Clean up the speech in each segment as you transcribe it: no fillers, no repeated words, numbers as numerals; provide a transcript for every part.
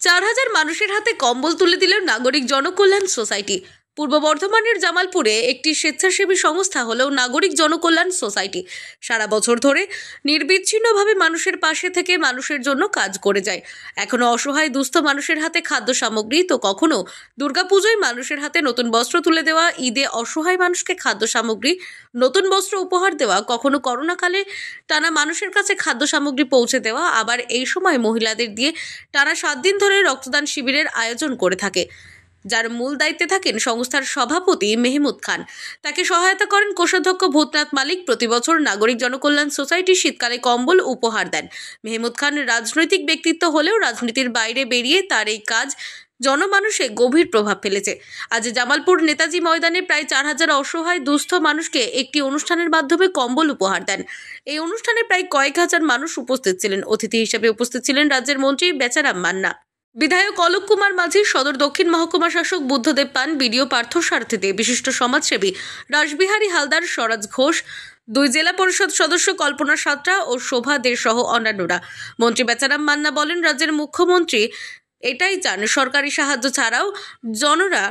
4000 মানুষের হাতে কম্বল তুলে দিল নাগরিক জনকল্যাণ সোসাইটি। পূর্ব বর্ধমানের জামালপুরে একটি স্বেচ্ছাসেবী সংস্থা হলেও নাগরিক জনকল্যাণ সোসাইটি সারা বছর ধরে নির্বিচ্ছিন্নভাবে মানুষের পাশে থেকে মানুষের জন্য কাজ করে যায়। এখনো অসহায় দুস্থ মানুষের হাতে খাদ্য সামগ্রী, তো কখনো দুর্গাপূজায় মানুষের হাতে নতুন বস্ত্র তুলে দেওয়া, ঈদে অসহায় মানুষকে খাদ্য সামগ্রী, নতুন বস্ত্র উপহার দেওয়া, কখনো করোনাকালে টানা মানুষের কাছে খাদ্য সামগ্রী পৌঁছে দেওয়া, আবার এই সময় মহিলাদের দিয়ে টানা 7 দিন ধরে রক্তদান শিবিরের আয়োজন করে থাকে। যার মূল দায়িত্বে থাকেন সংস্থার সভাপতি মেহমুদ খান। তাকে সহায়তা করেন কোষাধ্যক্ষ ভূতনাথ মালিক। প্রতি বছর নাগরিক জনকল্যাণ সোসাইটি শীতকালে কম্বল উপহার দেন। মেহমুদ খান রাজনৈতিক ব্যক্তিত্ব হলেও রাজনীতির বাইরে বেরিয়ে তার এই কাজ জনমানুষে গভীর প্রভাব ফেলেছে। আজ জামালপুর নেতাজি ময়দানে প্রায় 4000 অসহায় দুস্থ মানুষকে একটি অনুষ্ঠানের মাধ্যমে কম্বল উপহার দেন। এই অনুষ্ঠানে প্রায় কয়েক হাজার মানুষ উপস্থিত ছিলেন। অতিথি হিসেবে উপস্থিত ছিলেন রাজ্যের মন্ত্রী বেচারাম মান্না, বিধায়ক অলোক কুমার মাঝি, সদর দক্ষিণ মহকুমা শাসক বুদ্ধদেব পান, বিডিও পার্থ সারথী দে, বিশিষ্ট সমাজসেবী রাসবিহারী হালদার, স্বরাজ ঘোষ, 2 জেলা পরিষদ সদস্য কল্পনা সাঁতরা ও শোভা দে সহ অন্যান্যরা। মন্ত্রী বেচারাম মান্না বলেন, রাজ্যের মুখ্যমন্ত্রী এটাই চান, সরকারি সাহায্য ছাড়াও জনরা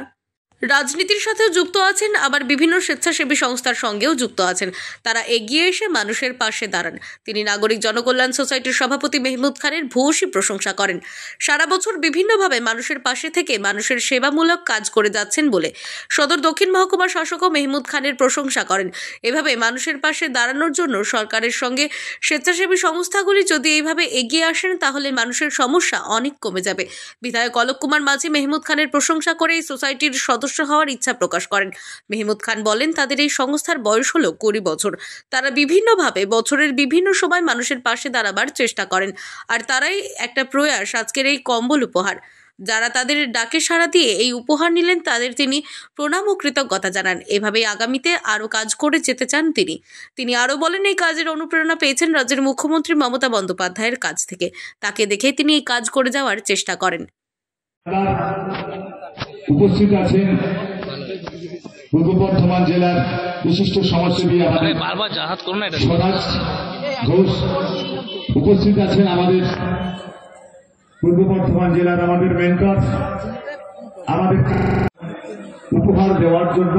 রাজনীতির সাথেও যুক্ত আছেন, আবার বিভিন্ন স্বেচ্ছাসেবী সংস্থার সঙ্গেও যুক্ত আছেন। তারা এগিয়ে এসে মানুষের পাশে দাঁড়ান। তিনি নাগরিক জনকল্যাণ সোসাইটির সভাপতি মেহমুদ খানের ভূয়সী প্রশংসা করেন। সারা বছর বিভিন্নভাবে মানুষের পাশে থেকে মানুষের সেবামূলক কাজ করে যাচ্ছেন বলে সদর দক্ষিণ মহকুমা শাসকও মেহমুদ খানের প্রশংসা করেন। এভাবে মানুষের পাশে দাঁড়ানোর জন্য সরকারের সঙ্গে স্বেচ্ছাসেবী সংস্থাগুলি যদি এইভাবে এগিয়ে আসেন, তাহলে মানুষের সমস্যা অনেক কমে যাবে। বিধায়ক অলোক কুমার মাঝি মেহমুদ খানের প্রশংসা করে এই সোসাইটির সদস্য হওয়ার ইচ্ছা প্রকাশ করেন। মেহমুদ খান বলেন, তাদের এই সংস্থার বয়স হলো 20 বছর। তারা বিভিন্নভাবে বছরের বিভিন্ন সময় মানুষের পাশে দাঁড়াবার চেষ্টা করেন, আর তারাই একটা প্রয়াস আজকের এই কম্বল উপহার। যারা তাদের ডাকে সাড়া দিয়ে এই উপহার নিলেন, তাদের তিনি প্রণাম ও কৃতজ্ঞতা জানান। এভাবেই আগামীতে আরও কাজ করে যেতে চান তিনি আরও বলেন, এই কাজের অনুপ্রেরণা পেয়েছেন রাজ্যের মুখ্যমন্ত্রী মমতা বন্দ্যোপাধ্যায়ের কাছ থেকে। তাকে দেখে তিনি এই কাজ করে যাওয়ার চেষ্টা করেন। উপস্থিত আছেন পূর্ব বর্ধমান জেলার বিশিষ্ট সমাজসেবী স্বরাজ ঘোষ, উপস্থিত আছেন আমাদের পূর্ব বর্ধমান জেলার আমাদের মেন্টর। আমাদের উপহার দেওয়ার জন্য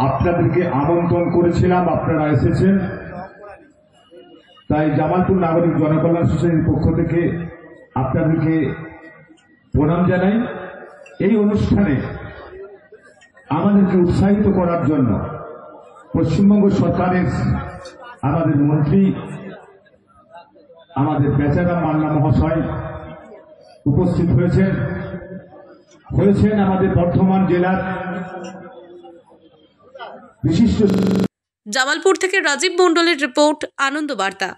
আপনাদেরকে আমন্ত্রণ করেছিলাম, আপনারা এসেছেন। তাই জামালপুর নাগরিক জনকল্যাণ সোসাইটির পক্ষ থেকে আপনাদেরকে প্রণাম জানাই। এই অনুষ্ঠানে আমাদেরকে উৎসাহিত করার জন্য পশ্চিমবঙ্গ সরকারের আমাদের মন্ত্রী আমাদের বেচারাম মান্না মহাশয় উপস্থিত হয়েছেন আমাদের বর্ধমান জেলার বিশিষ্ট। জামালপুর থেকে রাজীব মণ্ডলের রিপোর্ট, আনন্দ বার্তা।